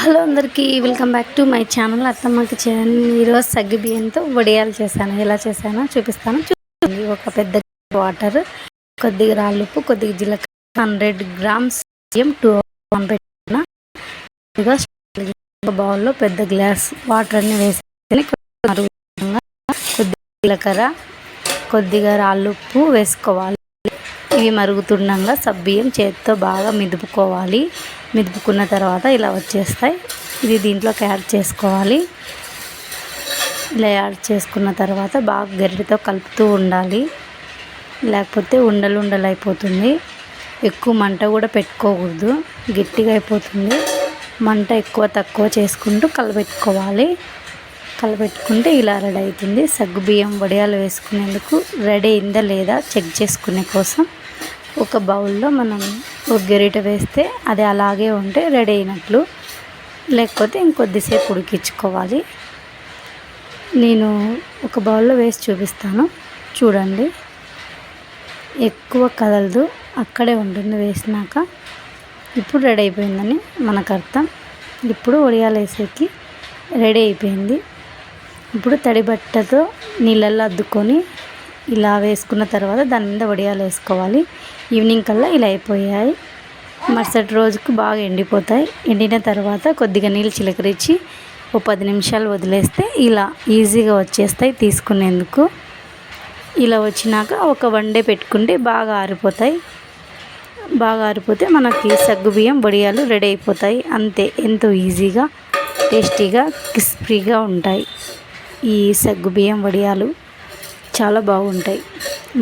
Hello అందరికీ welcome back to my channel అత్తమ్మ kitchen. ఈరోజు సగ్గు బియ్యంతో వడియాలు చేశాను. ఎలా చేశానో చూపిస్తాను. చూడండి, ఒక పెద్ద వాటర్, కొద్దిగా రాళ్ళుప్పు, కొద్దిగా జీలకర్ర, 100 గ్రామ్స్ బియ్యం, 2 పెట్టుకున్న ఒక బౌల్లో పెద్ద గ్లాస్ వాటర్ అన్ని వేసుకొని కొద్దిగా జీలకర్ర, కొద్దిగా రాళ్ళుప్పు వేసుకోవాలి. ఇవి మరుగుతుండగా సబ్బియ్యం చేతితో బాగా మిదుపుకోవాలి. మిదుపుకున్న తర్వాత ఇలా వచ్చేస్తాయి. ఇది దీంట్లోకి యాడ్ చేసుకోవాలి. ఇలా యాడ్ చేసుకున్న తర్వాత బాగా గరిటెతో కలుపుతూ ఉండాలి, లేకపోతే ఉండలు ఉండలు అయిపోతుంది. ఎక్కువ మంట కూడా పెట్టుకోకూడదు, గట్టిగా అయిపోతుంది. మంట ఎక్కువ తక్కువ చేసుకుంటూ కలబెట్టుకోవాలి. కలబెట్టుకుంటే ఇలా రెడీ అవుతుంది. సగ్గుబియ్యం వడియాలు వేసుకునేందుకు రెడీ అయిందా లేదా చెక్ చేసుకునే కోసం ఒక బౌల్లో మనం ఒక గరిటె వేస్తే అది అలాగే ఉంటే రెడీ అయినట్లు, లేకపోతే ఇంకొద్దిసేపు ఉడికించుకోవాలి. నేను ఒక బౌల్లో వేసి చూపిస్తాను, చూడండి. ఎక్కువ కదలదు, అక్కడే ఉంటుంది వేసినాక. ఇప్పుడు రెడీ అయిపోయిందని మనకు అర్థం. ఇప్పుడు వడియాలు వేసేకి రెడీ అయిపోయింది. ఇప్పుడు తడి బట్టతో నీళ్ళల్లో అద్దుకొని ఇలా వేసుకున్న తర్వాత దాని మీద వడియాలు వేసుకోవాలి. ఈవినింగ్ కల్లా ఇలా అయిపోయాయి. మరుసటి రోజుకు బాగా ఎండిపోతాయి. ఎండిన తర్వాత కొద్దిగా నీళ్ళు చిలకరించి ఓ 10 నిమిషాలు వదిలేస్తే ఇలా ఈజీగా వచ్చేస్తాయి తీసుకునేందుకు. ఇలా వచ్చినాక ఒక 1 డే పెట్టుకుంటే బాగా ఆరిపోతాయి. బాగా ఆరిపోతే మనకి సగ్గుబియ్యం వడియాలు రెడీ అయిపోతాయి. అంతే, ఎంతో ఈజీగా, టేస్టీగా, క్రిస్పీగా ఉంటాయి ఈ సగ్గుబియ్యం వడియాలు. చాలా బాగుంటాయి.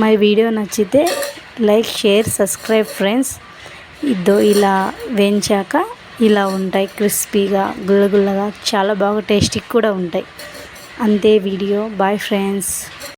మా వీడియో నచ్చితే లైక్, షేర్, సబ్స్క్రైబ్ ఫ్రెండ్స్. ఇలా వేయించాక ఇలా ఉంటాయి, క్రిస్పీగా, గుల్లగుల్లగా, చాలా బాగా టేస్టీగా కూడా ఉంటాయి. అంతే వీడియో. Bye friends.